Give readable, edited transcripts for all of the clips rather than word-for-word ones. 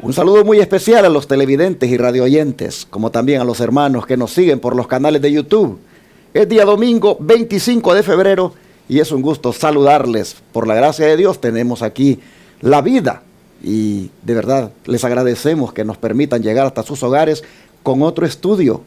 Un saludo muy especial a los televidentes y radioyentes, como también a los hermanos que nos siguen por los canales de YouTube. Es día domingo 25 de febrero y es un gusto saludarles. Por la gracia de Dios tenemos aquí la vida y de verdad les agradecemos que nos permitan llegar hasta sus hogares con otro estudio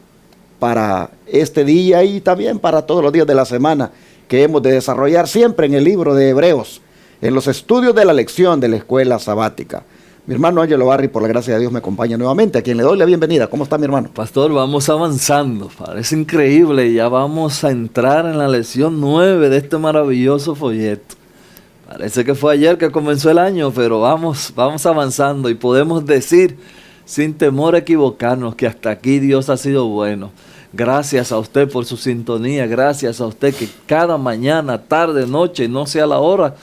para este día y también para todos los días de la semana que hemos de desarrollar siempre en el libro de Hebreos, en los estudios de la lección de la escuela sabática. Mi hermano Ángelo Barri, por la gracia de Dios, me acompaña nuevamente, a quien le doy la bienvenida. ¿Cómo está, mi hermano? Pastor, vamos avanzando, parece increíble, ya vamos a entrar en la lección 9 de este maravilloso folleto. Parece que fue ayer que comenzó el año, pero vamos avanzando y podemos decir, sin temor a equivocarnos, que hasta aquí Dios ha sido bueno. Gracias a usted por su sintonía, gracias a usted que cada mañana, tarde, noche, no sea la hora,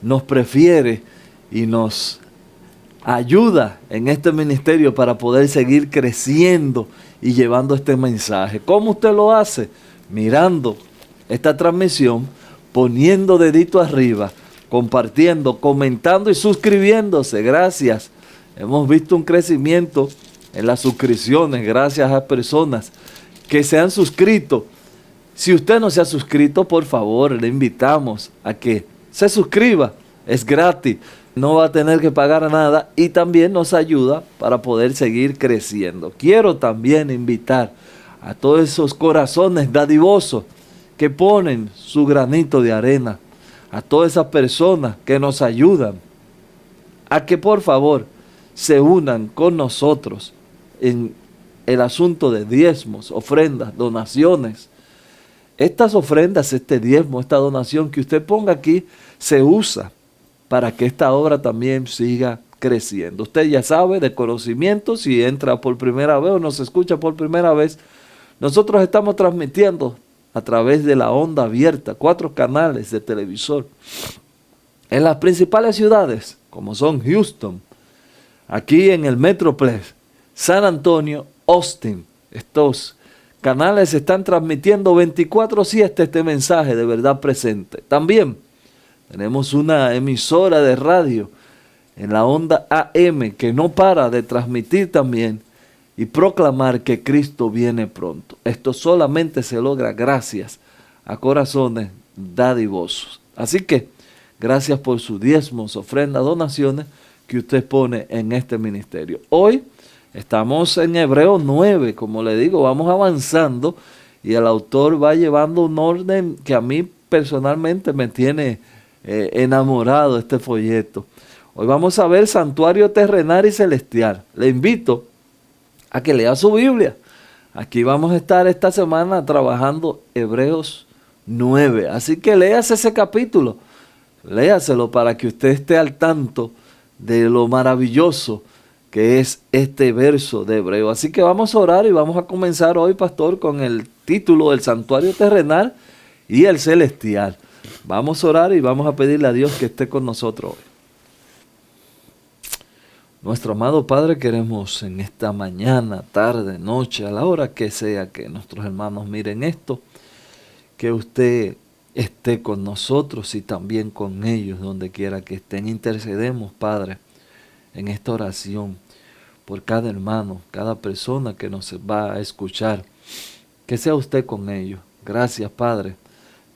nos prefiere y nos ayuda en este ministerio para poder seguir creciendo y llevando este mensaje. ¿Cómo usted lo hace? Mirando esta transmisión, poniendo dedito arriba, compartiendo, comentando y suscribiéndose. Gracias. Hemos visto un crecimiento en las suscripciones gracias a personas que se han suscrito. Si usted no se ha suscrito, por favor, le invitamos a que se suscriba. Es gratis. No va a tener que pagar nada y también nos ayuda para poder seguir creciendo. Quiero también invitar a todos esos corazones dadivosos que ponen su granito de arena, a todas esas personas que nos ayudan, a que por favor se unan con nosotros en el asunto de diezmos, ofrendas, donaciones. Estas ofrendas, este diezmo, esta donación que usted ponga aquí, se usa para que esta obra también siga creciendo. Usted ya sabe de conocimiento, si entra por primera vez o nos escucha por primera vez, nosotros estamos transmitiendo a través de la onda abierta, 4 canales de televisor, en las principales ciudades, como son Houston, aquí en el Metroplex, San Antonio, Austin. Estos canales están transmitiendo 24/7 este mensaje de verdad presente. También tenemos una emisora de radio en la onda AM que no para de transmitir también y proclamar que Cristo viene pronto. Esto solamente se logra gracias a corazones dadivosos. Así que gracias por sus diezmos, ofrendas, donaciones que usted pone en este ministerio. Hoy estamos en Hebreos 9, como le digo, vamos avanzando y el autor va llevando un orden que a mí personalmente me tiene enamorado de este folleto. Hoy vamos a ver santuario terrenal y celestial. Le invito a que lea su Biblia. Aquí vamos a estar esta semana trabajando Hebreos 9. Así que léase ese capítulo. Léaselo para que usted esté al tanto de lo maravilloso que es este verso de Hebreos. Así que vamos a orar y vamos a comenzar hoy, pastor, con el título del santuario terrenal y el celestial. Vamos a orar y vamos a pedirle a Dios que esté con nosotros hoy. Nuestro amado Padre, queremos en esta mañana, tarde, noche, a la hora que sea que nuestros hermanos miren esto, que usted esté con nosotros y también con ellos, donde quiera que estén. Intercedemos, Padre, en esta oración por cada hermano, cada persona que nos va a escuchar, que sea usted con ellos. Gracias, Padre,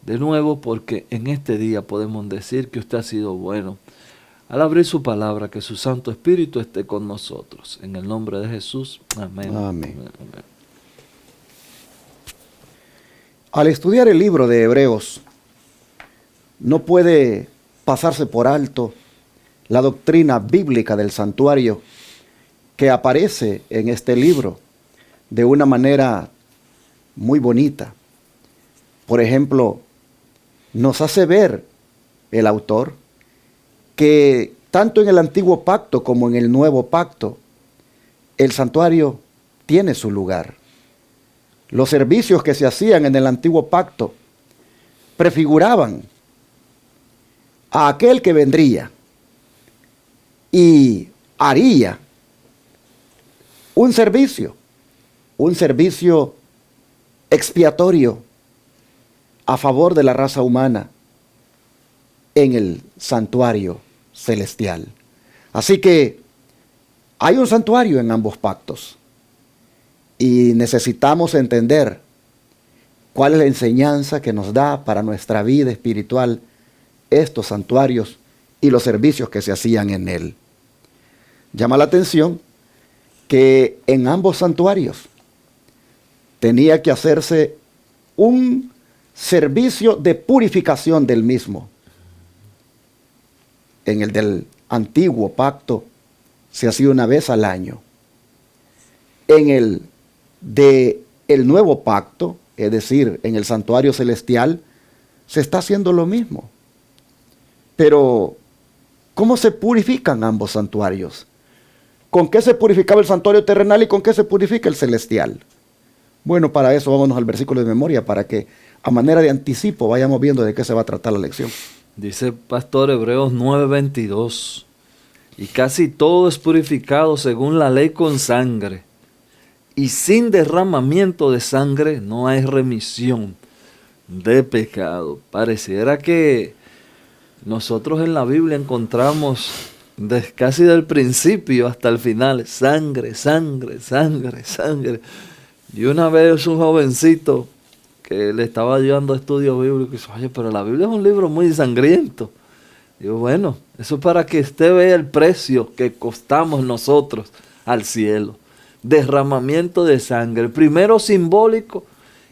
de nuevo, porque en este día podemos decir que usted ha sido bueno. Al abrir su palabra, que su Santo Espíritu esté con nosotros. En el nombre de Jesús. Amén. Amén. Amén. Al estudiar el libro de Hebreos, no puede pasarse por alto la doctrina bíblica del santuario que aparece en este libro de una manera muy bonita. Por ejemplo, nos hace ver el autor que tanto en el antiguo pacto como en el nuevo pacto, el santuario tiene su lugar. Los servicios que se hacían en el antiguo pacto prefiguraban a aquel que vendría y haría un servicio expiatorio a favor de la raza humana en el santuario celestial. Así que Hay un santuario en ambos pactos y necesitamos entender cuál es la enseñanza que nos da para nuestra vida espiritual estos santuarios y los servicios que se hacían en él. Llama la atención que en ambos santuarios tenía que hacerse un servicio de purificación del mismo. En el del antiguo pacto se hacía una vez al año. En el de el nuevo pacto, es decir, en el santuario celestial, se está haciendo lo mismo. Pero, ¿cómo se purifican ambos santuarios? ¿Con qué se purificaba el santuario terrenal y con qué se purifica el celestial? Bueno, para eso vámonos al versículo de memoria, para que a manera de anticipo vayamos viendo de qué se va a tratar la lección. Dice Pastor Hebreos 9:22, y casi todo es purificado según la ley con sangre, y sin derramamiento de sangre no hay remisión de pecado. Pareciera que nosotros en la Biblia encontramos casi del principio hasta el final, sangre, sangre, sangre, sangre. Y una vez un jovencito que le estaba llevando a estudios bíblicos dice, oye, pero la Biblia es un libro muy sangriento. Digo, bueno, eso es para que usted vea el precio que costamos nosotros al cielo. Derramamiento de sangre, primero simbólico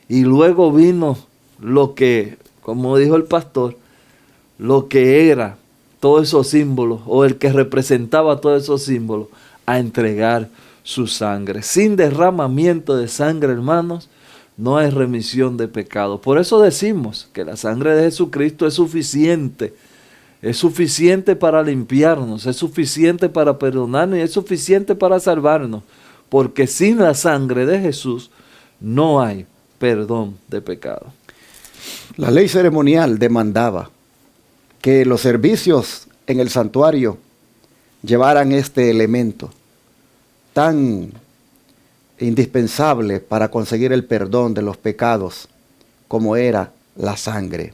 y luego vino lo que, como dijo el pastor, lo que era todos esos símbolos o el que representaba todos esos símbolos a entregar su sangre. Sin derramamiento de sangre, hermanos, no hay remisión de pecado. Por eso decimos que la sangre de Jesucristo es suficiente. Es suficiente para limpiarnos, es suficiente para perdonarnos y es suficiente para salvarnos. Porque sin la sangre de Jesús no hay perdón de pecado. La ley ceremonial demandaba que los servicios en el santuario llevaran este elemento tan indispensable para conseguir el perdón de los pecados como era la sangre.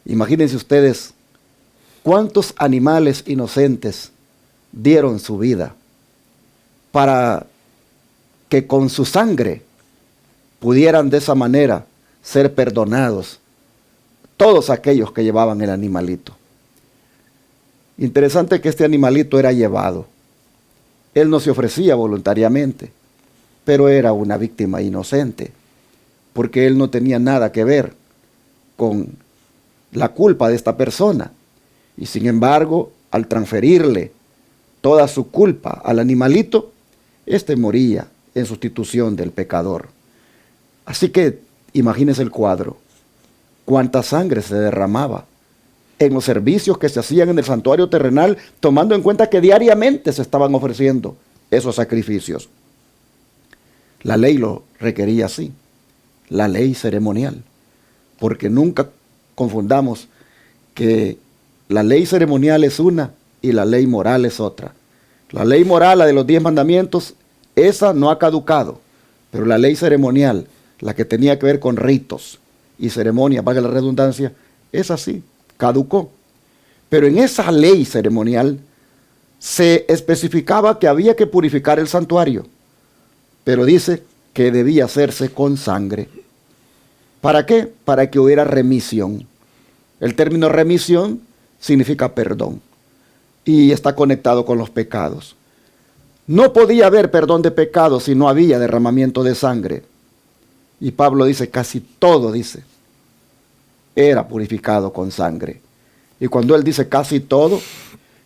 Imagínense ustedes cuántos animales inocentes dieron su vida para que con su sangre pudieran de esa manera ser perdonados todos aquellos que llevaban el animalito. Interesante que este animalito era llevado. Él no se ofrecía voluntariamente, pero era una víctima inocente, porque él no tenía nada que ver con la culpa de esta persona. Y sin embargo, al transferirle toda su culpa al animalito, éste moría en sustitución del pecador. Así que imagínense el cuadro. Cuánta sangre se derramaba en los servicios que se hacían en el santuario terrenal, tomando en cuenta que diariamente se estaban ofreciendo esos sacrificios. La ley lo requería así, la ley ceremonial, porque nunca confundamos que la ley ceremonial es una y la ley moral es otra. La ley moral, la de los 10 mandamientos, esa no ha caducado, pero la ley ceremonial, la que tenía que ver con ritos y ceremonia, valga la redundancia, esa sí, caducó. Pero en esa ley ceremonial se especificaba que había que purificar el santuario, pero dice que debía hacerse con sangre. ¿Para qué? Para que hubiera remisión. El término remisión significa perdón y está conectado con los pecados. No podía haber perdón de pecados si no había derramamiento de sangre. Y Pablo dice, casi todo, dice, era purificado con sangre. Y cuando él dice casi todo,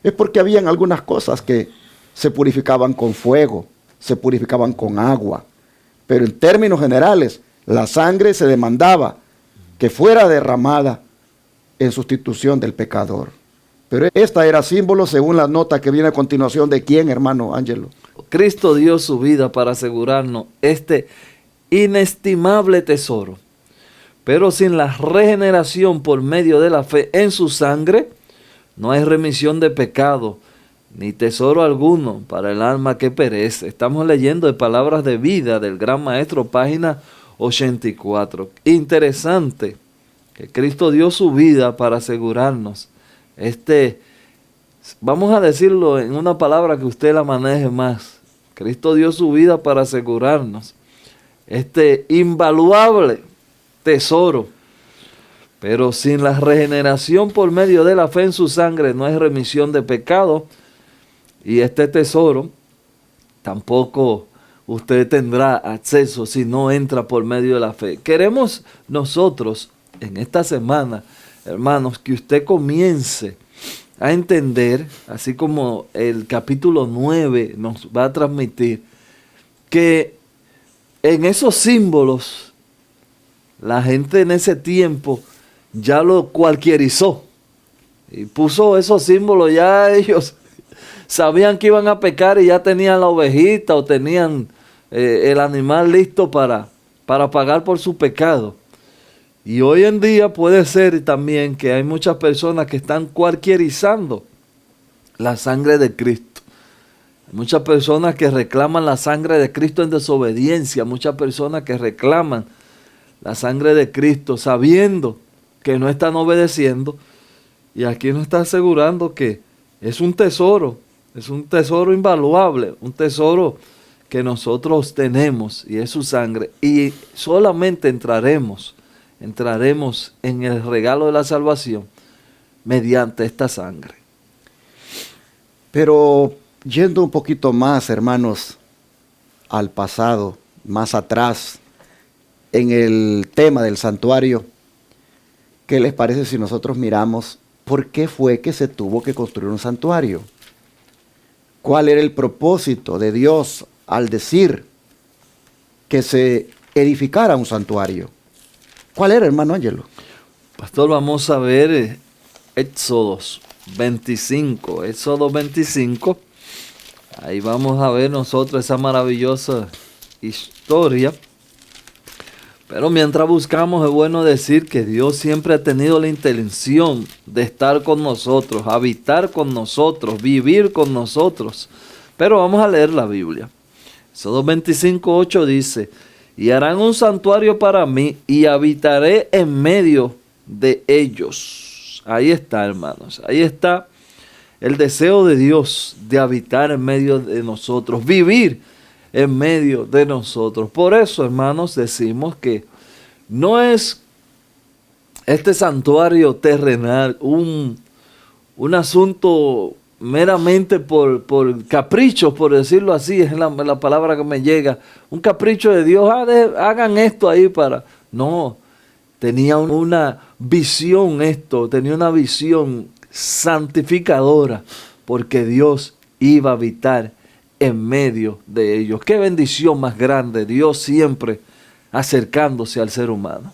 es porque habían algunas cosas que se purificaban con fuego, se purificaban con agua. Pero en términos generales, la sangre se demandaba que fuera derramada en sustitución del pecador. Pero esta era símbolo, según la nota que viene a continuación, ¿de quién, hermano Ángelo? Cristo dio su vida para asegurarnos este inestimable tesoro. Pero sin la regeneración por medio de la fe en su sangre, no hay remisión de pecado, ni tesoro alguno para el alma que perece. Estamos leyendo de Palabras de Vida del Gran Maestro, página 84. Interesante que Cristo dio su vida para asegurarnos este Vamos a decirlo en una palabra que usted la maneje más. Cristo dio su vida para asegurarnos este invaluable tesoro. Pero sin la regeneración por medio de la fe en su sangre no hay remisión de pecado. Y este tesoro tampoco usted tendrá acceso si no entra por medio de la fe. Queremos nosotros en esta semana, hermanos, que usted comience a entender, así como el capítulo 9 nos va a transmitir, que en esos símbolos la gente en ese tiempo ya lo cualquierizó y puso esos símbolos. Ya ellos sabían que iban a pecar y ya tenían la ovejita o tenían el animal listo para pagar por su pecado. Y hoy en día puede ser también que hay muchas personas que están cualquierizando la sangre de Cristo. Hay muchas personas que reclaman la sangre de Cristo en desobediencia. Muchas personas que reclaman la sangre de Cristo sabiendo que no están obedeciendo. Y aquí nos está asegurando que es un tesoro invaluable, un tesoro que nosotros tenemos y es su sangre. Y solamente entraremos en el regalo de la salvación mediante esta sangre. Pero yendo un poquito más, hermanos, al pasado, más atrás, en el tema del santuario, ¿qué les parece si nosotros miramos por qué fue que se tuvo que construir un santuario? ¿Cuál era el propósito de Dios al decir que se edificara un santuario? ¿Cuál era, hermano Ángelo? Pastor, vamos a ver Éxodo 25. Ahí vamos a ver nosotros esa maravillosa historia. Pero mientras buscamos, es bueno decir que Dios siempre ha tenido la intención de estar con nosotros, habitar con nosotros, vivir con nosotros. Pero vamos a leer la Biblia. Éxodo 25:8 dice: y harán un santuario para mí y habitaré en medio de ellos. Ahí está, hermanos. Ahí está el deseo de Dios de habitar en medio de nosotros, vivir en medio de nosotros. Por eso, hermanos, decimos que no es este santuario terrenal un asunto meramente por capricho, por decirlo así, es la palabra que me llega, un capricho de Dios, hagan esto ahí para... No, tenía una visión tenía una visión santificadora, porque Dios iba a habitar en medio de ellos. Qué bendición más grande, Dios siempre acercándose al ser humano.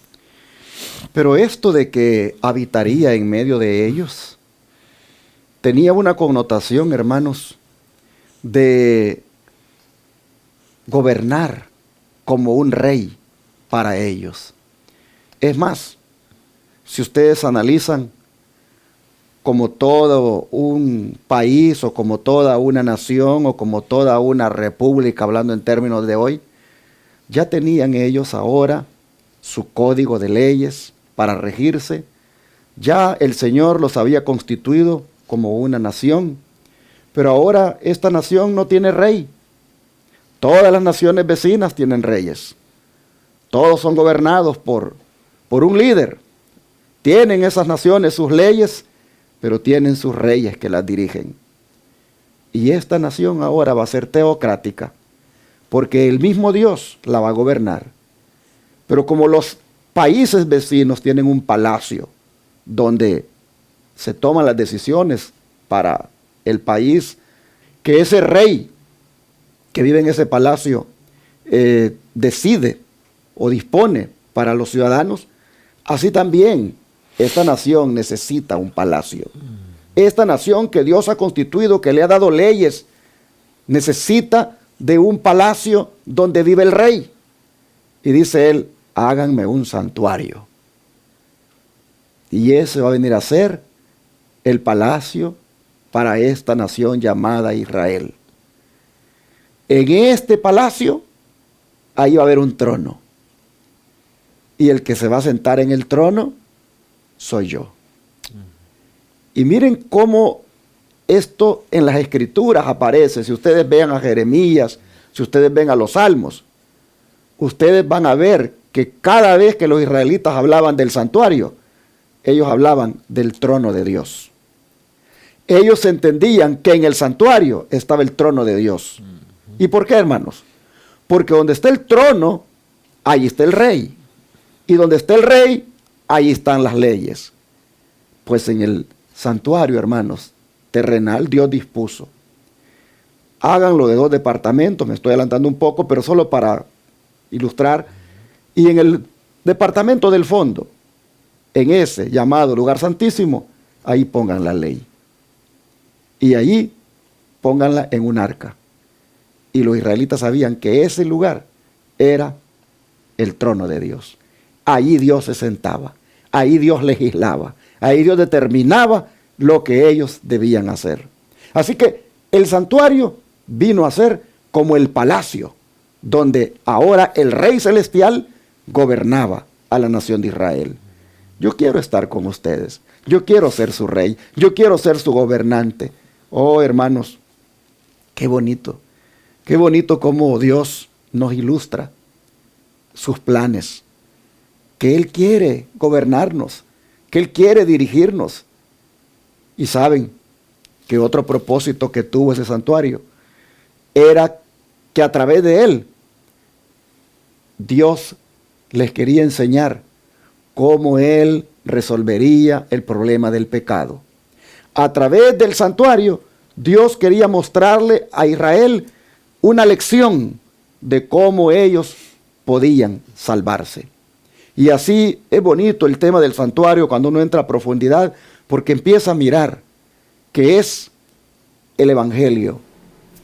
Pero esto de que habitaría en medio de ellos tenía una connotación, hermanos, de gobernar como un rey para ellos. Es más, si ustedes analizan, como todo un país o como toda una nación o como toda una república, hablando en términos de hoy, ya tenían ellos ahora su código de leyes para regirse. Ya el Señor los había constituido como una nación, pero ahora esta nación no tiene rey. Todas las naciones vecinas tienen reyes. Todos son gobernados por un líder. Tienen esas naciones sus leyes, pero tienen sus reyes que las dirigen. Y esta nación ahora va a ser teocrática, porque el mismo Dios la va a gobernar. Pero como los países vecinos tienen un palacio donde se toman las decisiones para el país, que ese rey que vive en ese palacio decide o dispone para los ciudadanos, así también esta nación necesita un palacio. Esta nación que Dios ha constituido, que le ha dado leyes, necesita de un palacio donde vive el rey. Y dice él, háganme un santuario. Y ese va a venir a ser el palacio para esta nación llamada Israel. En este palacio, ahí va a haber un trono. Y el que se va a sentar en el trono soy yo. Y miren cómo esto en las Escrituras aparece. Si ustedes vean a Jeremías, si ustedes ven a los Salmos, ustedes van a ver que cada vez que los israelitas hablaban del santuario, ellos hablaban del trono de Dios. Ellos entendían que en el santuario estaba el trono de Dios. ¿Y por qué, hermanos? Porque donde está el trono, ahí está el rey. Y donde está el rey, ahí están las leyes. Pues en el santuario, hermanos, terrenal, Dios dispuso. Háganlo de 2 departamentos, me estoy adelantando un poco, pero solo para ilustrar. Y en el departamento del fondo, en ese llamado lugar santísimo, ahí pongan la ley. Y allí pónganla en un arca. Y los israelitas sabían que ese lugar era el trono de Dios. Allí Dios se sentaba, ahí Dios legislaba, ahí Dios determinaba lo que ellos debían hacer. Así que el santuario vino a ser como el palacio, donde ahora el Rey Celestial gobernaba a la nación de Israel. Yo quiero estar con ustedes, yo quiero ser su rey, yo quiero ser su gobernante. Oh, hermanos, qué bonito cómo Dios nos ilustra sus planes, que Él quiere gobernarnos, que Él quiere dirigirnos. Y saben que otro propósito que tuvo ese santuario era que a través de él Dios les quería enseñar cómo Él resolvería el problema del pecado. A través del santuario, Dios quería mostrarle a Israel una lección de cómo ellos podían salvarse. Y así es bonito el tema del santuario cuando uno entra a profundidad, porque empieza a mirar que es el evangelio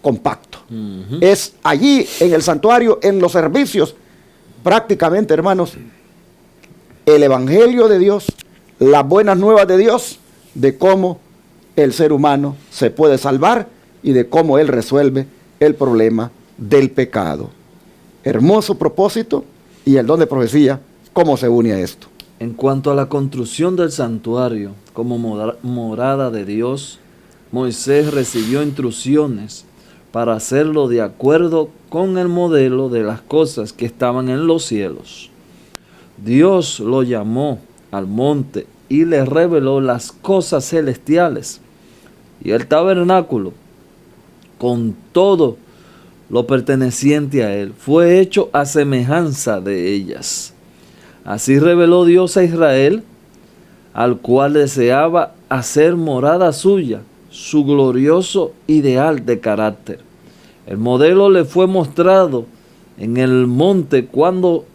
compacto. Es allí en el santuario, en los servicios, prácticamente, hermanos, el evangelio de Dios, las buenas nuevas de Dios, de cómo el ser humano se puede salvar y de cómo Él resuelve el problema del pecado. Hermoso propósito, y el don de profecía, ¿cómo se une a esto? En cuanto a la construcción del santuario como morada de Dios, Moisés recibió instrucciones para hacerlo de acuerdo con el modelo de las cosas que estaban en los cielos. Dios lo llamó al monte y le reveló las cosas celestiales, y el tabernáculo, con todo lo perteneciente a él, fue hecho a semejanza de ellas. Así reveló Dios a Israel, al cual deseaba hacer morada suya, su glorioso ideal de carácter. El modelo le fue mostrado en el monte cuando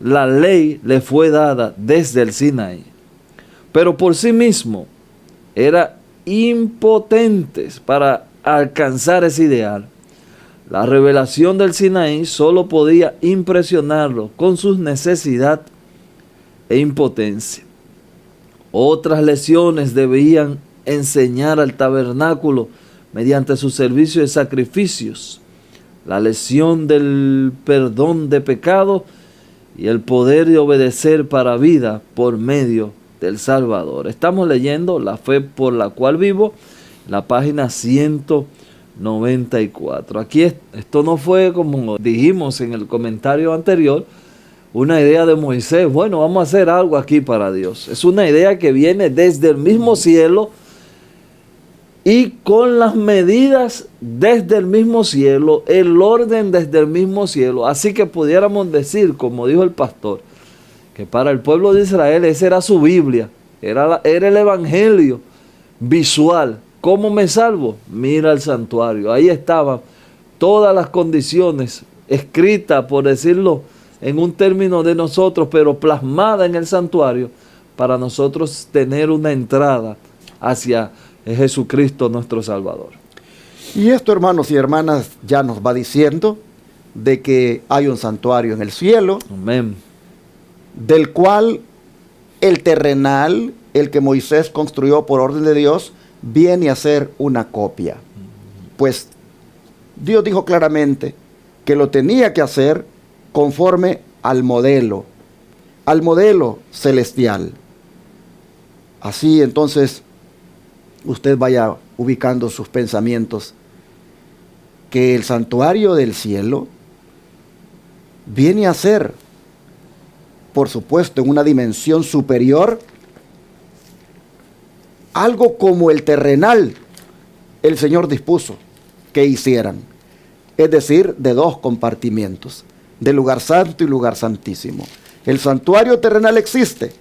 la ley le fue dada desde el Sinaí. Pero por sí mismo era impotente para alcanzar ese ideal. La revelación del Sinaí solo podía impresionarlo con su necesidad e impotencia. Otras lecciones debían enseñar al tabernáculo mediante su servicio de sacrificios, la lección del perdón de pecado y el poder de obedecer para vida por medio del Salvador. Estamos leyendo La fe por la cual vivo, la página 194. Aquí esto no fue, como dijimos en el comentario anterior, una idea de Moisés. Bueno, vamos a hacer algo aquí para Dios. Es una idea que viene desde el mismo cielo y con las medidas desde el mismo cielo, el orden desde el mismo cielo. Así que pudiéramos decir, como dijo el pastor, que para el pueblo de Israel esa era su Biblia, era el evangelio visual. ¿Cómo me salvo? Mira el santuario. Ahí estaban todas las condiciones escritas, por decirlo en un término de nosotros, pero plasmada en el santuario, para nosotros tener una entrada hacia Jesucristo nuestro Salvador. Y esto, hermanos y hermanas, ya nos va diciendo de que hay un santuario en el cielo. Amén. Del cual el terrenal, el que Moisés construyó por orden de Dios, viene a ser una copia. Pues Dios dijo claramente que lo tenía que hacer conforme al modelo celestial. Así entonces usted vaya ubicando sus pensamientos, que el santuario del cielo viene a ser, por supuesto, en una dimensión superior, algo como el terrenal el Señor dispuso que hicieran, es decir, de 2 compartimientos, de lugar santo y lugar santísimo. El santuario terrenal existe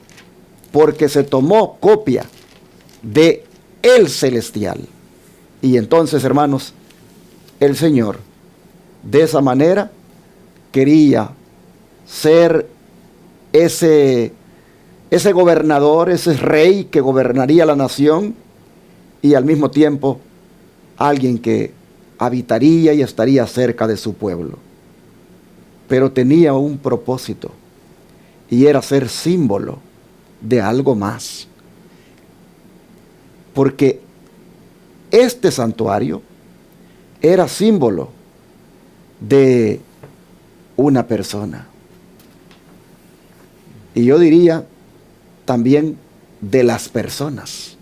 porque se tomó copia de el celestial. Y entonces, hermanos, el Señor de esa manera quería ser ese gobernador, ese rey que gobernaría la nación, y al mismo tiempo alguien que habitaría y estaría cerca de su pueblo. Pero tenía un propósito, y era ser símbolo de algo más. Porque este santuario era símbolo de una persona. Y yo diría también de las personas.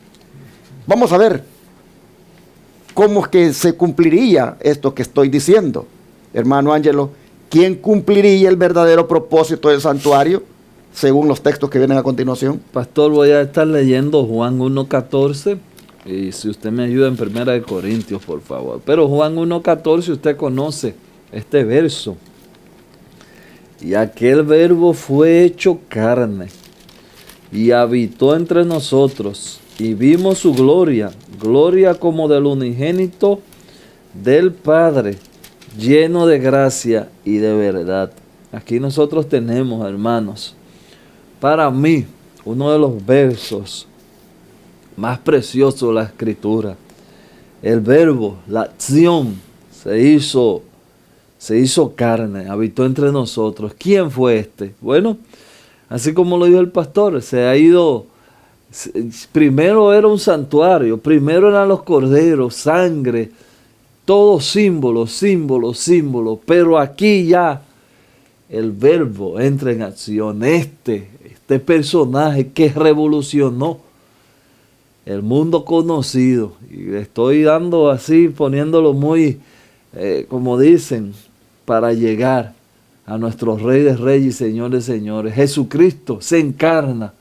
Vamos a ver cómo es que se cumpliría esto que estoy diciendo. Hermano Ángelo, ¿quién cumpliría el verdadero propósito del santuario según los textos que vienen a continuación? Pastor, voy a estar leyendo Juan 1:14, y si usted me ayuda en 1 Corintios, por favor. Pero Juan 1:14, usted conoce este verso. Y aquel verbo fue hecho carne y habitó entre nosotros, y vimos su gloria, gloria como del unigénito del Padre, lleno de gracia y de verdad. Aquí nosotros tenemos, hermanos, para mí, uno de los versos más preciosos de la Escritura. El verbo, la acción, se hizo carne, habitó entre nosotros. ¿Quién fue este? Bueno, así como lo dijo el pastor, se ha ido. Primero era un santuario, primero eran los corderos, sangre, todo símbolo, pero aquí ya el verbo entra en acción. Este personaje que revolucionó el mundo conocido, y le estoy dando así, poniéndolo muy, como dicen, para llegar a nuestro Rey de Reyes y Señor de Señores. Jesucristo se encarna,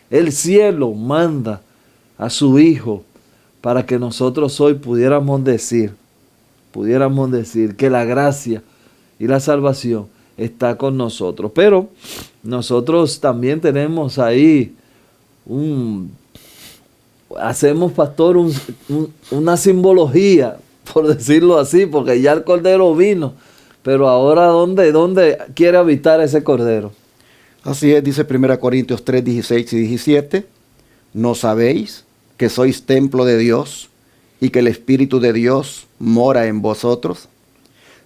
el cielo manda a su Hijo para que nosotros hoy pudiéramos decir que la gracia y la salvación está con nosotros. Pero nosotros también tenemos ahí hacemos, pastor, una simbología, por decirlo así, porque ya el cordero vino, pero ahora ¿dónde quiere habitar ese cordero? Así es, dice 1 Corintios 3, 16 y 17, ¿no sabéis que sois templo de Dios y que el Espíritu de Dios mora en vosotros?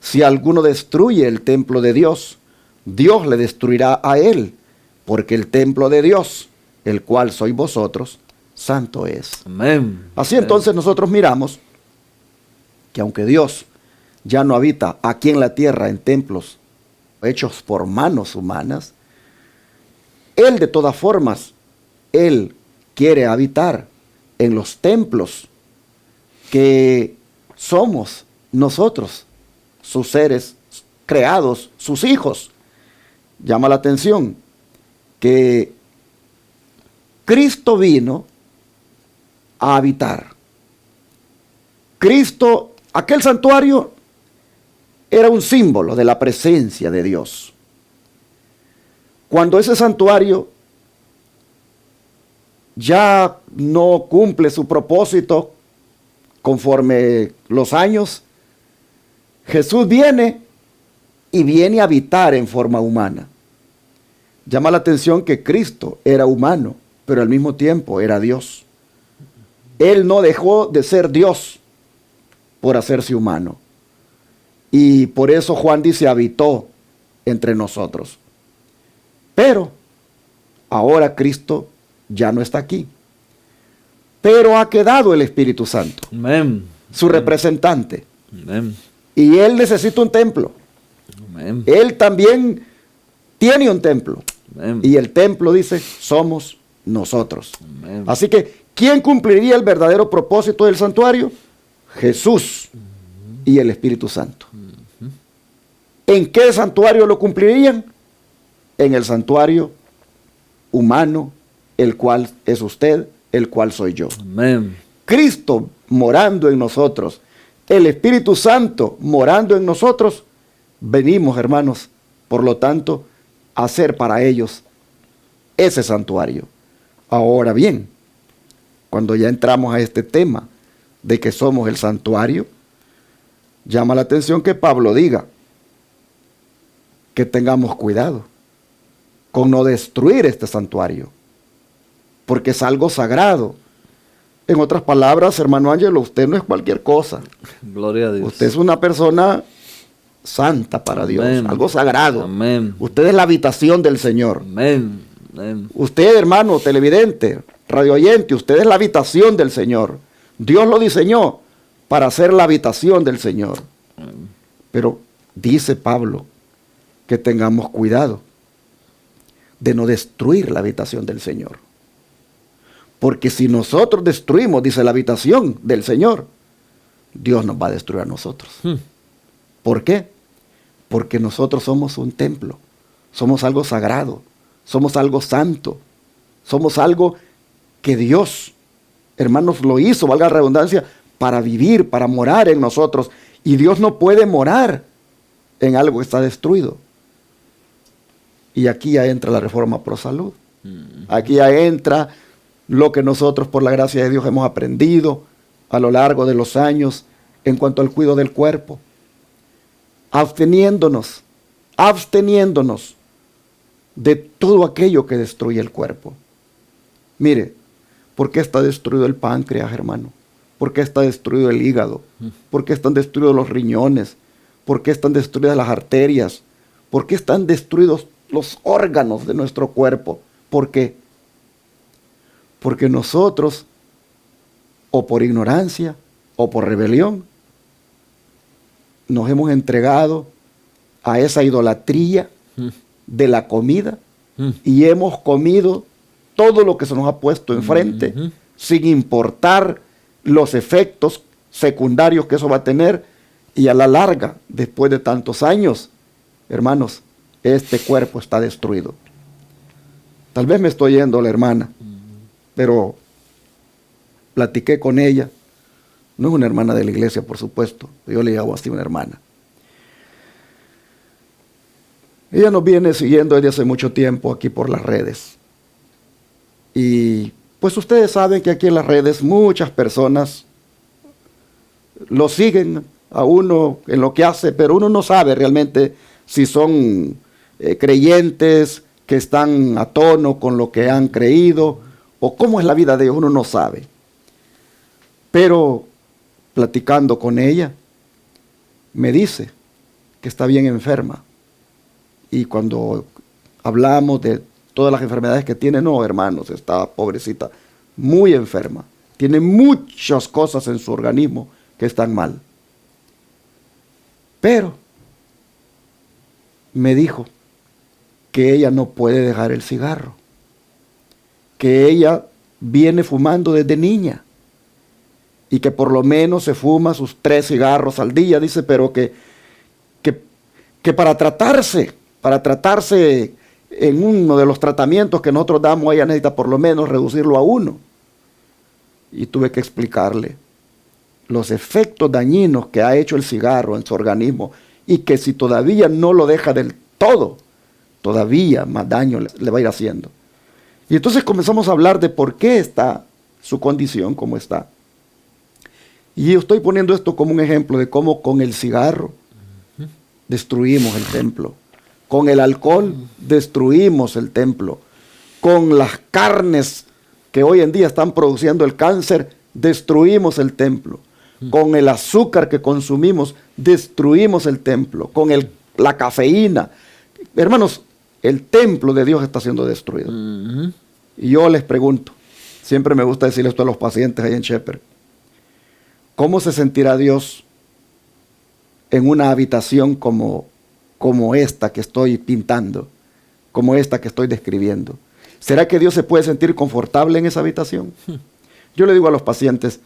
Si alguno destruye el templo de Dios, Dios le destruirá a él, porque el templo de Dios, el cual sois vosotros, santo es. Amén. Así entonces nosotros miramos que aunque Dios ya no habita aquí en la tierra en templos hechos por manos humanas, Él de todas formas, Él quiere habitar en los templos que somos nosotros, sus seres creados, sus hijos. Llama la atención que Cristo vino a habitar. Cristo, aquel santuario era un símbolo de la presencia de Dios. Cuando ese santuario ya no cumple su propósito conforme los años, Jesús viene a habitar en forma humana. Llama la atención que Cristo era humano, pero al mismo tiempo era Dios. Él no dejó de ser Dios por hacerse humano. Y por eso Juan dice, habitó entre nosotros. Pero ahora Cristo ya no está aquí. Pero ha quedado el Espíritu Santo, Amén. su representante. Amén. Y Él necesita un templo. Amén. Él también tiene un templo. Amén. Y el templo, dice, somos nosotros. Amén. Así que ¿Quién cumpliría el verdadero propósito del santuario? Jesús y el Espíritu Santo. ¿En qué santuario lo cumplirían? En el santuario humano, el cual es usted, el cual soy yo. Amén. Cristo morando en nosotros, el Espíritu Santo morando en nosotros, venimos, hermanos, por lo tanto, a hacer para ellos ese santuario. Ahora bien, cuando ya entramos a este tema de que somos el santuario, llama la atención que Pablo diga que tengamos cuidado con no destruir este santuario, porque es algo sagrado. En otras palabras, hermano Ángelo, usted no es cualquier cosa. Gloria a Dios. Usted es una persona santa para Dios, Amén. algo sagrado. Amén. Usted es la habitación del Señor. Amén. Amén. Usted, hermano televidente, radio oyente, usted es la habitación del Señor. Dios lo diseñó para ser la habitación del Señor. Pero dice Pablo que tengamos cuidado de no destruir la habitación del Señor. Porque si nosotros destruimos, dice, la habitación del Señor, Dios nos va a destruir a nosotros. ¿Por qué? Porque nosotros somos un templo, somos algo sagrado, somos algo santo, somos algo que Dios, hermanos, lo hizo, valga la redundancia, para vivir, para morar en nosotros. Y Dios no puede morar en algo que está destruido. Y aquí ya entra la reforma pro salud. Aquí ya entra lo que nosotros, por la gracia de Dios, hemos aprendido a lo largo de los años en cuanto al cuidado del cuerpo. Absteniéndonos de todo aquello que destruye el cuerpo. Mire, ¿por qué está destruido el páncreas, hermano? ¿Por qué está destruido el hígado? ¿Por qué están destruidos los riñones? ¿Por qué están destruidas las arterias? ¿Por qué están destruidos los órganos de nuestro cuerpo? ¿Por qué? Porque nosotros, o por ignorancia, o por rebelión, nos hemos entregado a esa idolatría de la comida y hemos comido todo lo que se nos ha puesto enfrente sin importar los efectos secundarios que eso va a tener, y a la larga, después de tantos años, hermanos, este cuerpo está destruido. Tal vez me estoy yendo a la hermana, pero platiqué con ella. No es una hermana de la iglesia, por supuesto. Yo le llamo así una hermana. Ella nos viene siguiendo desde hace mucho tiempo aquí por las redes. Y pues ustedes saben que aquí en las redes muchas personas lo siguen a uno en lo que hace, pero uno no sabe realmente si son creyentes que están a tono con lo que han creído o cómo es la vida de ellos, uno no sabe. Pero platicando con ella, me dice que está bien enferma. Y cuando hablamos de todas las enfermedades que tiene, no, hermanos, está pobrecita, muy enferma. Tiene muchas cosas en su organismo que están mal. Pero me dijo que ella no puede dejar el cigarro, que ella viene fumando desde niña y que por lo menos se fuma sus 3 cigarros al día, dice, pero que para tratarse en uno de los tratamientos que nosotros damos, ella necesita por lo menos reducirlo a 1. Y tuve que explicarle los efectos dañinos que ha hecho el cigarro en su organismo y que si todavía no lo deja del todo, todavía más daño le va a ir haciendo. Y entonces comenzamos a hablar de por qué está su condición como está. Y yo estoy poniendo esto como un ejemplo de cómo con el cigarro destruimos el templo. Con el alcohol destruimos el templo. Con las carnes que hoy en día están produciendo el cáncer, destruimos el templo. Con el azúcar que consumimos, destruimos el templo. Con la cafeína. Hermanos, el templo de Dios está siendo destruido. Y yo les pregunto, siempre me gusta decirle esto a los pacientes ahí en Shepherd, ¿cómo se sentirá Dios en una habitación como esta que estoy pintando, como esta que estoy describiendo? ¿Será que Dios se puede sentir confortable en esa habitación? Yo le digo a los pacientes,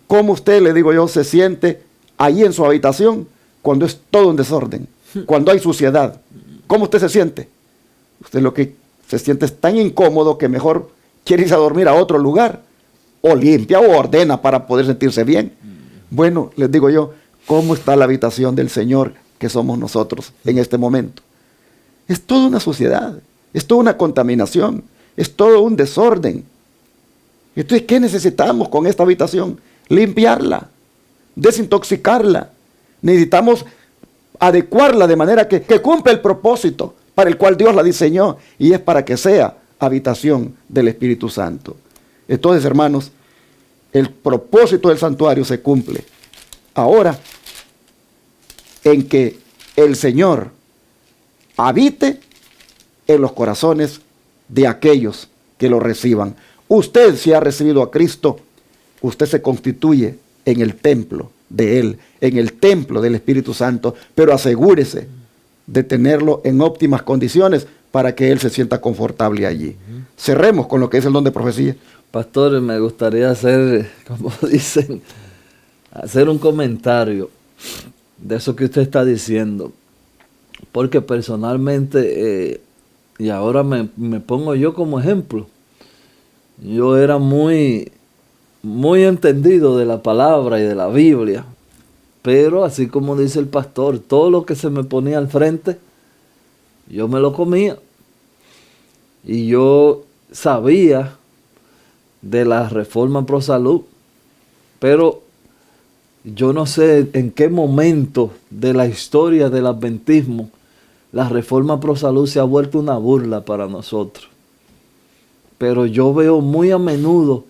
¿cómo usted, le digo yo, se siente ahí en su habitación cuando es todo un desorden, cuando hay suciedad? ¿Cómo usted se siente? Usted lo que se siente es tan incómodo que mejor quiere irse a dormir a otro lugar, o limpia o ordena para poder sentirse bien. Bueno, les digo yo, ¿cómo está la habitación del Señor que somos nosotros en este momento? Es toda una suciedad, es toda una contaminación, es todo un desorden. Entonces, ¿qué necesitamos con esta habitación? Limpiarla, desintoxicarla. Necesitamos adecuarla de manera que cumpla el propósito para el cual Dios la diseñó, y es para que sea habitación del Espíritu Santo. Entonces, hermanos, el propósito del santuario se cumple ahora en que el Señor habite en los corazones de aquellos que lo reciban. Usted, si ha recibido a Cristo, usted se constituye en el templo de Él, en el templo del Espíritu Santo, pero asegúrese de tenerlo en óptimas condiciones para que Él se sienta confortable allí. Cerremos con lo que es el don de profecía. Pastor, me gustaría hacer, como dicen, hacer un comentario de eso que usted está diciendo. Porque personalmente, y ahora me pongo yo como ejemplo, yo era muy entendido de la palabra y de la Biblia. Pero así como dice el pastor, todo lo que se me ponía al frente, yo me lo comía. Y yo sabía de la Reforma Pro Salud, pero yo no sé en qué momento de la historia del adventismo la Reforma Pro Salud se ha vuelto una burla para nosotros. Pero yo veo muy a menudo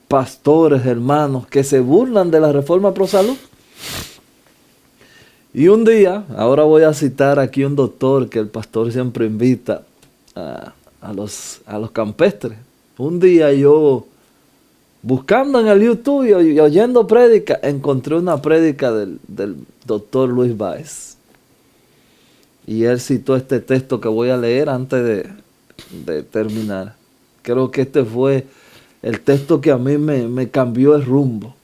pastores, hermanos, que se burlan de la Reforma Pro Salud. Y un día, ahora voy a citar aquí un doctor que el pastor siempre invita a los campestres. Un día yo, buscando en el YouTube y oyendo prédica, encontré una prédica del doctor Luis Báez. Y él citó este texto que voy a leer antes de terminar. Creo que este fue el texto que a mí me cambió el rumbo.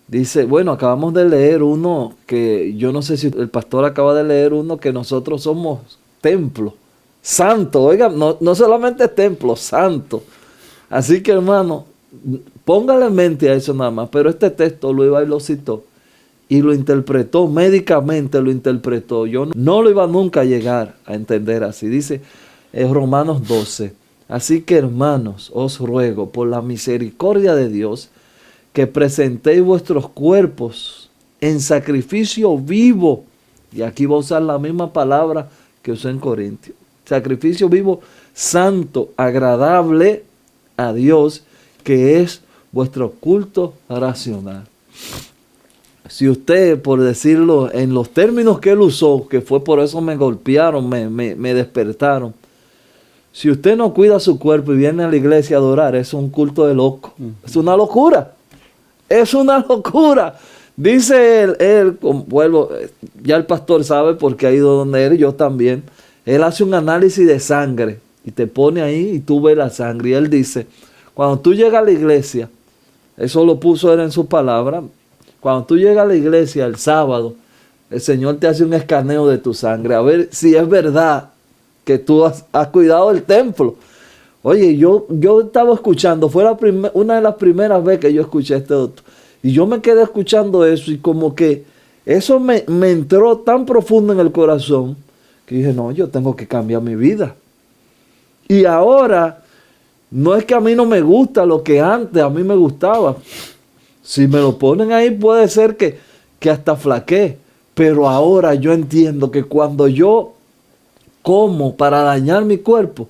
Dice, bueno, acabamos de leer uno que yo no sé si el pastor acaba de leer uno que nosotros somos templo santo. Oiga, no solamente templo, santo. Así que, hermano, póngale mente a eso nada más. Pero este texto Luis Báez lo citó y lo interpretó, médicamente lo interpretó. Yo no lo iba nunca a llegar a entender así. Dice Romanos 12. Así que, hermanos, os ruego por la misericordia de Dios que presentéis vuestros cuerpos en sacrificio vivo. Y aquí voy a usar la misma palabra que usé en Corintios. Sacrificio vivo, santo, agradable a Dios, que es vuestro culto racional. Si usted, por decirlo en los términos que él usó, que fue por eso me golpearon, me despertaron. Si usted no cuida su cuerpo y viene a la iglesia a adorar, es un culto de loco. Es una locura. Es una locura. Dice él, vuelvo, ya el pastor sabe porque ha ido donde él, yo también. Él hace un análisis de sangre y te pone ahí y tú ves la sangre. Y él dice, cuando tú llegas a la iglesia, eso lo puso él en su palabra, cuando tú llegas a la iglesia el sábado, el Señor te hace un escaneo de tu sangre, a ver si es verdad que tú has cuidado el templo. Oye, yo estaba escuchando, fue una de las primeras veces que yo escuché a este doctor, y yo me quedé escuchando eso, y como que eso me entró tan profundo en el corazón, que dije, no, yo tengo que cambiar mi vida. Y ahora, no es que a mí no me gusta lo que antes a mí me gustaba. Si me lo ponen ahí puede ser que hasta flaquee. Pero ahora yo entiendo que cuando yo como para dañar mi cuerpo,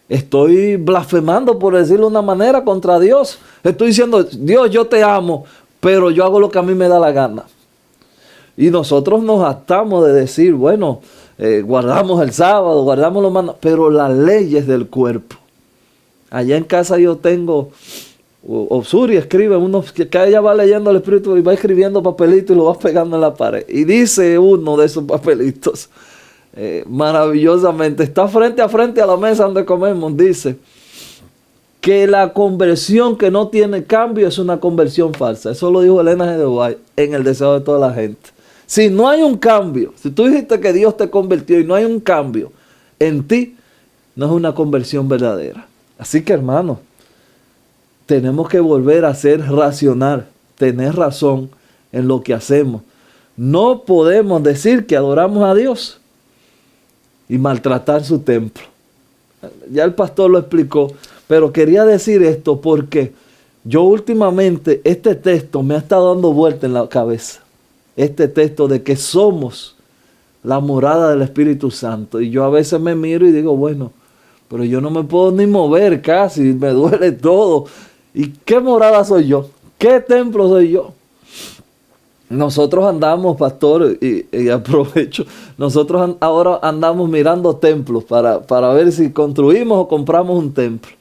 estoy blasfemando, por decirlo de una manera, contra Dios. Estoy diciendo, Dios, yo te amo, pero yo hago lo que a mí me da la gana. Y nosotros nos hartamos de decir, bueno, guardamos el sábado, guardamos los mandamientos, pero las leyes del cuerpo. Allá en casa yo tengo, Obsuri escribe, que ella va leyendo el Espíritu y va escribiendo papelitos y lo va pegando en la pared. Y dice uno de esos papelitos, maravillosamente, está frente a la mesa donde comemos, dice, que la conversión que no tiene cambio es una conversión falsa. Eso lo dijo Elena G. de White en El deseo de toda la gente. Si no hay un cambio, si tú dijiste que Dios te convirtió y no hay un cambio en ti, no es una conversión verdadera. Así que, hermanos, tenemos que volver a ser racional, tener razón en lo que hacemos. No podemos decir que adoramos a Dios y maltratar su templo. Ya el pastor lo explicó, pero quería decir esto porque yo últimamente este texto me ha estado dando vuelta en la cabeza. Este texto de que somos la morada del Espíritu Santo. Y yo a veces me miro y digo, bueno, pero yo no me puedo ni mover casi, me duele todo. ¿Y qué morada soy yo? ¿Qué templo soy yo? Nosotros andamos, pastor, y aprovecho, nosotros ahora andamos mirando templos para ver si construimos o compramos un templo.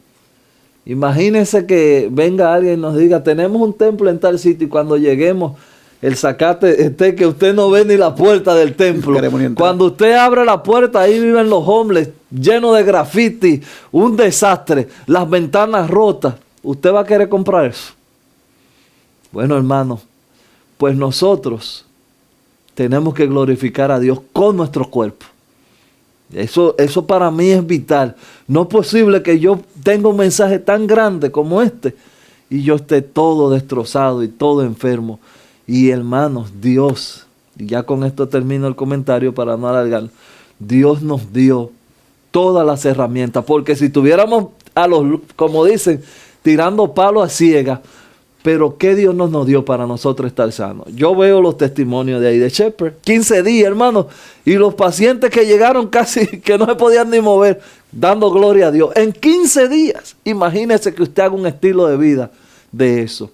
Imagínense que venga alguien y nos diga, tenemos un templo en tal sitio, y cuando lleguemos, el zacate esté que usted no ve ni la puerta del templo. Cuando usted abre la puerta, ahí viven los hombres, llenos de grafiti, un desastre, las ventanas rotas. ¿Usted va a querer comprar eso? Bueno, hermano, pues nosotros tenemos que glorificar a Dios con nuestro cuerpo. Eso para mí es vital. No es posible que yo tenga un mensaje tan grande como este y yo esté todo destrozado y todo enfermo. Y hermanos, Dios, y ya con esto termino el comentario para no alargar, Dios nos dio todas las herramientas, porque si tuviéramos como dicen, tirando palos a ciegas, pero ¿qué Dios nos dio para nosotros estar sanos? Yo veo los testimonios de ahí de Shepherd, 15 días, hermanos, y los pacientes que llegaron casi que no se podían ni mover, dando gloria a Dios. En 15 días, imagínese que usted haga un estilo de vida de eso.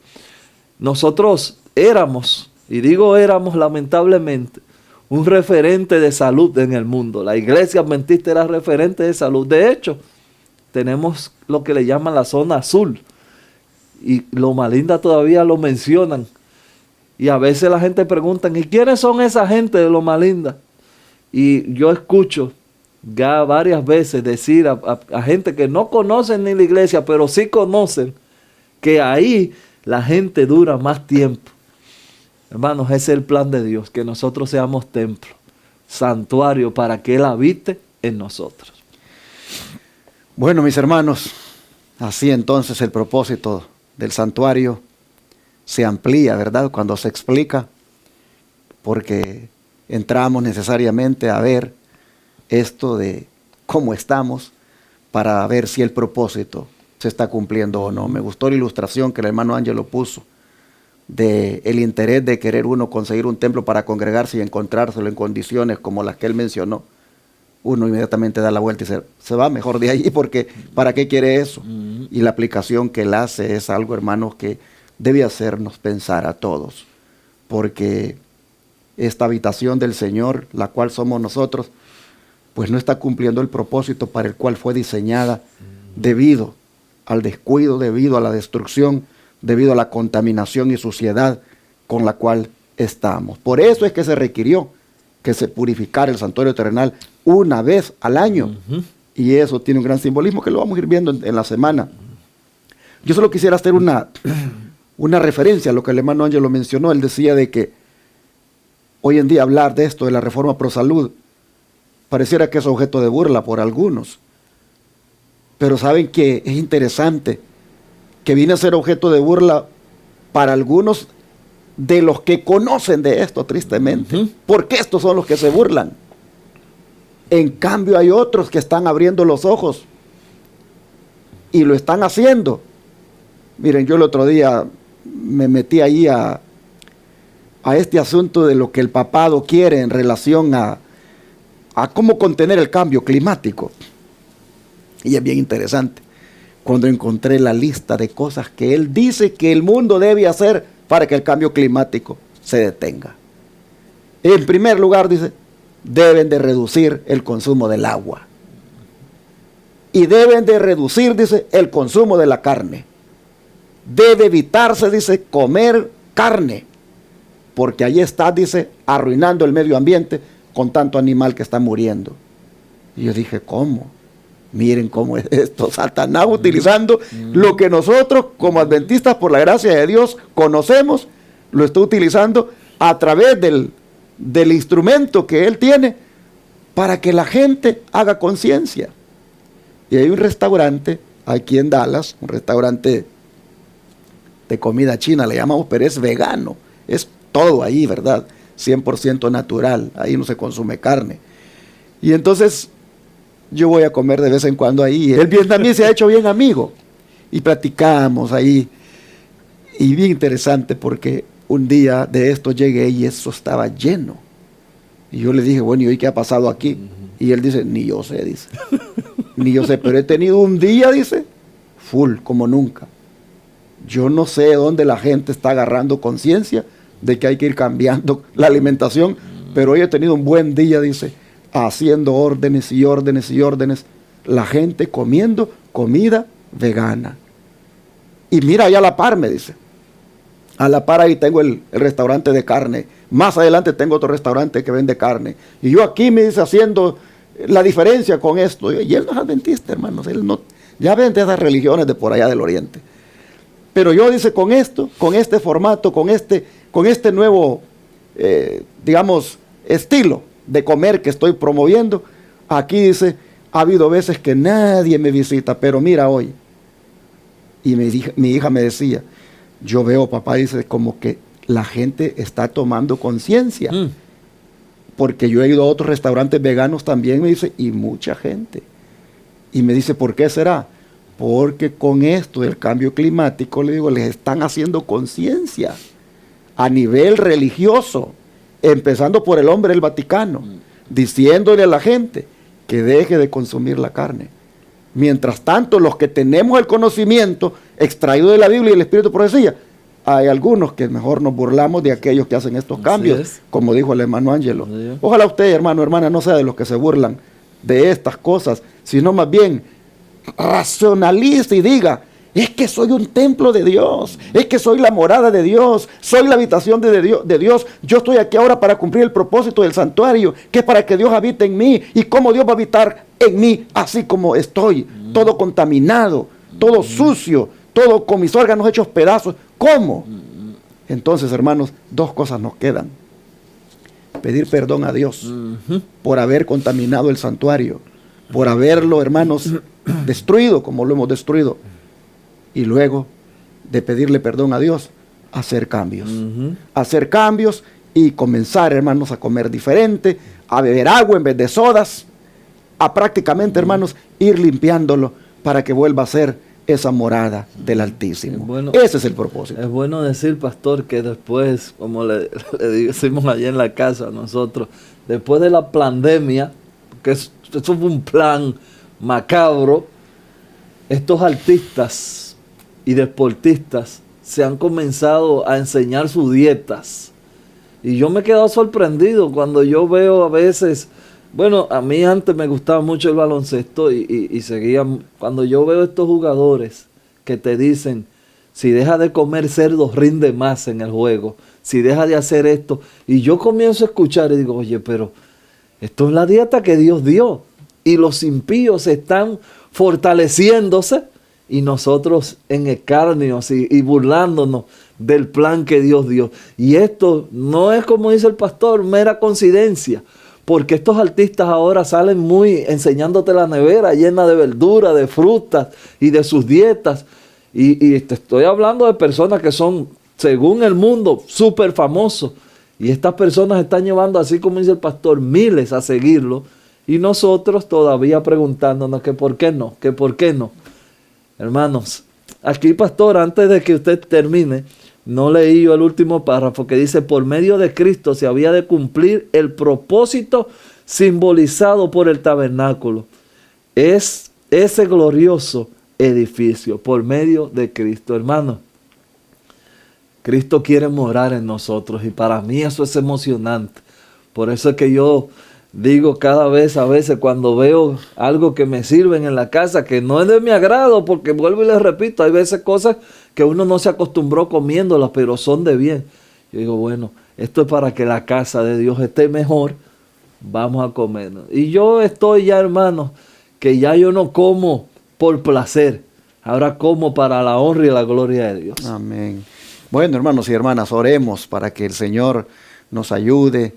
Nosotros éramos, y digo éramos lamentablemente, un referente de salud en el mundo. La iglesia adventista era referente de salud. De hecho, tenemos lo que le llaman la zona azul. Y Loma Linda todavía lo mencionan. Y a veces la gente pregunta, ¿y quiénes son esa gente de Loma Linda? Y yo escucho ya varias veces decir a gente que no conocen ni la iglesia, pero sí conocen que ahí la gente dura más tiempo. Hermanos, ese es el plan de Dios, que nosotros seamos templo, santuario para que Él habite en nosotros. Bueno, mis hermanos, así entonces el propósito del santuario se amplía, ¿verdad? Cuando se explica, porque entramos necesariamente a ver esto de cómo estamos para ver si el propósito se está cumpliendo o no. Me gustó la ilustración que el hermano Ángelo puso de el interés de querer uno conseguir un templo para congregarse y encontrárselo en condiciones como las que él mencionó. Uno inmediatamente da la vuelta y se va mejor de ahí, porque ¿para qué quiere eso? Y la aplicación que él hace es algo, hermanos, que debe hacernos pensar a todos, porque esta habitación del Señor, la cual somos nosotros, pues no está cumpliendo el propósito para el cual fue diseñada, debido al descuido, debido a la destrucción, debido a la contaminación y suciedad con la cual estamos. Por eso es que se requirió que se purificara el santuario terrenal una vez al año. Y eso tiene un gran simbolismo que lo vamos a ir viendo en la semana. Yo solo quisiera hacer una referencia a lo que el hermano Ángel lo mencionó. Él decía de que hoy en día hablar de esto, de la reforma pro salud, pareciera que es objeto de burla por algunos. Pero saben que es interesante que viene a ser objeto de burla para algunos de los que conocen de esto, tristemente. Porque estos son los que se burlan. En cambio hay otros que están abriendo los ojos y lo están haciendo. Miren, yo el otro día me metí ahí a este asunto de lo que el papado quiere en relación a cómo contener el cambio climático. Y es bien interesante cuando encontré la lista de cosas que él dice que el mundo debe hacer para que el cambio climático se detenga. En primer lugar, dice, deben de reducir el consumo del agua. Y deben de reducir, dice, el consumo de la carne. Debe evitarse, dice, comer carne. Porque ahí está, dice, arruinando el medio ambiente con tanto animal que está muriendo. Y yo dije, ¿cómo? Miren cómo es esto, Satanás utilizando lo que nosotros como adventistas por la gracia de Dios conocemos, lo está utilizando a través del instrumento que él tiene para que la gente haga conciencia. Y hay un restaurante aquí en Dallas, un restaurante de comida china, le llamamos, pero es vegano, es todo ahí, ¿verdad? 100% natural, ahí no se consume carne. Y entonces yo voy a comer de vez en cuando ahí. El vietnamí se ha hecho bien amigo y platicamos ahí. Y bien interesante porque un día de esto llegué y eso estaba lleno. Y yo le dije, bueno, ¿y hoy qué ha pasado aquí? Y él dice, ni yo sé, dice. Ni yo sé, pero he tenido un día, dice, full, como nunca. Yo no sé dónde la gente está agarrando conciencia de que hay que ir cambiando la alimentación, pero hoy he tenido un buen día, dice, haciendo órdenes y órdenes y órdenes. La gente comiendo comida vegana. Y mira, allá a la par, me dice. A la par ahí tengo el restaurante de carne. Más adelante tengo otro restaurante que vende carne. Y yo aquí, me dice, haciendo la diferencia con esto. Y él no es adventista, hermanos. Él no, ya ven de esas religiones de por allá del oriente. Pero yo, dice, con esto, con este formato, con este nuevo, digamos, estilo de comer que estoy promoviendo, aquí, dice, ha habido veces que nadie me visita, pero mira hoy. Y mi hija me decía, yo veo, papá, dice, como que la gente está tomando conciencia. Porque yo he ido a otros restaurantes veganos también, me dice, y mucha gente. Y me dice, ¿por qué será? Porque con esto del cambio climático, le digo, les están haciendo conciencia a nivel religioso, empezando por el hombre del Vaticano, diciéndole a la gente que deje de consumir la carne. Mientras tanto, los que tenemos el conocimiento extraído de la Biblia y el Espíritu de profecía, hay algunos que mejor nos burlamos de aquellos que hacen estos cambios, como dijo el hermano Ángelo. Ojalá usted, hermano, hermana, no sea de los que se burlan de estas cosas, sino más bien racionalice y diga, es que soy un templo de Dios, es que soy la morada de Dios, soy la habitación de Dios, yo estoy aquí ahora para cumplir el propósito del santuario, que es para que Dios habite en mí, y cómo Dios va a habitar en mí, así como estoy, todo contaminado, todo sucio, todo con mis órganos hechos pedazos. ¿Cómo? Entonces, hermanos, dos cosas nos quedan: pedir perdón a Dios por haber contaminado el santuario, por haberlo, hermanos, destruido como lo hemos destruido, y luego de pedirle perdón a Dios, hacer cambios. Hacer cambios y comenzar, hermanos, a comer diferente, a beber agua en vez de sodas, a prácticamente, hermanos, ir limpiándolo para que vuelva a ser esa morada del Altísimo. Bueno, ese es el propósito. Es bueno decir, pastor, que después, como le decimos allá en la casa nosotros, después de la pandemia, que eso fue un plan macabro, estos artistas y deportistas se han comenzado a enseñar sus dietas. Y yo me he quedado sorprendido cuando yo veo a veces, bueno, a mí antes me gustaba mucho el baloncesto y seguía, cuando yo veo estos jugadores que te dicen, si deja de comer cerdo rinde más en el juego, si deja de hacer esto, y yo comienzo a escuchar y digo, oye, pero esto es la dieta que Dios dio, y los impíos están fortaleciéndose, y nosotros en escarnios y burlándonos del plan que Dios dio. Y esto no es, como dice el pastor, mera coincidencia, porque estos artistas ahora salen muy enseñándote la nevera llena de verdura, de frutas y de sus dietas. Y te estoy hablando de personas que son, según el mundo, súper famosos. Y estas personas están llevando, así como dice el pastor, miles a seguirlo. Y nosotros todavía preguntándonos que por qué no, que por qué no. Hermanos, aquí, pastor, antes de que usted termine, no leí yo el último párrafo que dice, por medio de Cristo se había de cumplir el propósito simbolizado por el tabernáculo. Es ese glorioso edificio, por medio de Cristo. Hermano, Cristo quiere morar en nosotros y para mí eso es emocionante. Por eso es que yo digo cada vez, a veces cuando veo algo que me sirven en la casa, que no es de mi agrado, porque vuelvo y les repito, hay veces cosas que uno no se acostumbró comiéndolas, pero son de bien. Yo digo, bueno, esto es para que la casa de Dios esté mejor, vamos a comernos. Y yo estoy ya, hermanos, que ya yo no como por placer, ahora como para la honra y la gloria de Dios. Amén. Bueno, hermanos y hermanas, oremos para que el Señor nos ayude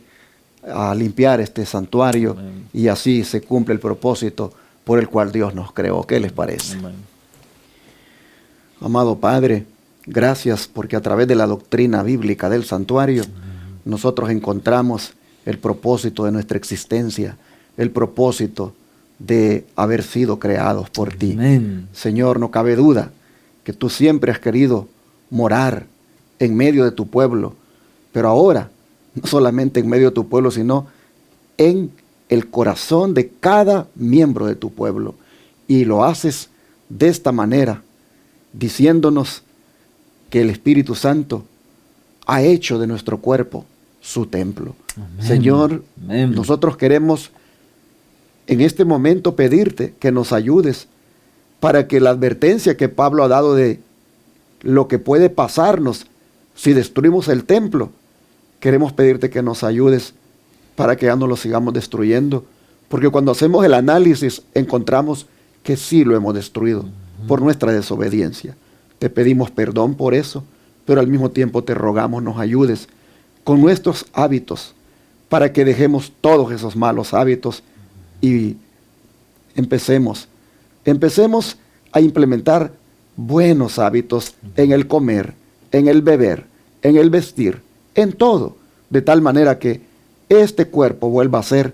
a limpiar este santuario. Amén. Y así se cumple el propósito por el cual Dios nos creó. ¿Qué les parece? Amén. Amado Padre, gracias porque a través de la doctrina bíblica del santuario, nosotros encontramos el propósito de nuestra existencia, el propósito de haber sido creados por ti. Amén. Señor, no cabe duda que tú siempre has querido morar en medio de tu pueblo, pero ahora, no solamente en medio de tu pueblo, sino en el corazón de cada miembro de tu pueblo. Y lo haces de esta manera, diciéndonos que el Espíritu Santo ha hecho de nuestro cuerpo su templo. Amén. Señor, amén. Nosotros queremos en este momento pedirte que nos ayudes para que la advertencia que Pablo ha dado de lo que puede pasarnos si destruimos el templo, queremos pedirte que nos ayudes para que ya no lo sigamos destruyendo, porque cuando hacemos el análisis encontramos que sí lo hemos destruido por nuestra desobediencia. Te pedimos perdón por eso, pero al mismo tiempo te rogamos nos ayudes con nuestros hábitos para que dejemos todos esos malos hábitos y empecemos a implementar buenos hábitos en el comer, en el beber, en el vestir, en todo, de tal manera que este cuerpo vuelva a ser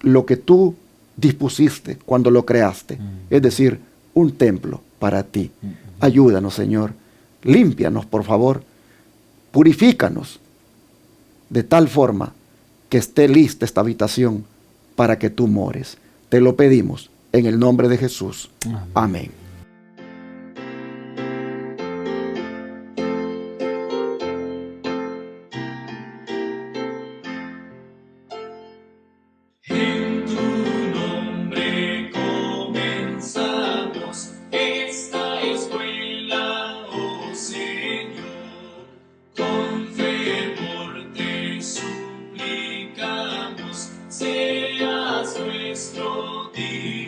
lo que tú dispusiste cuando lo creaste, es decir, un templo para ti. Ayúdanos, Señor, límpianos, por favor, purifícanos, de tal forma que esté lista esta habitación para que tú mores. Te lo pedimos en el nombre de Jesús. Amén. En tu nombre comenzamos esta escuela, oh Señor. Con fervor te suplicamos, seas nuestro Dios.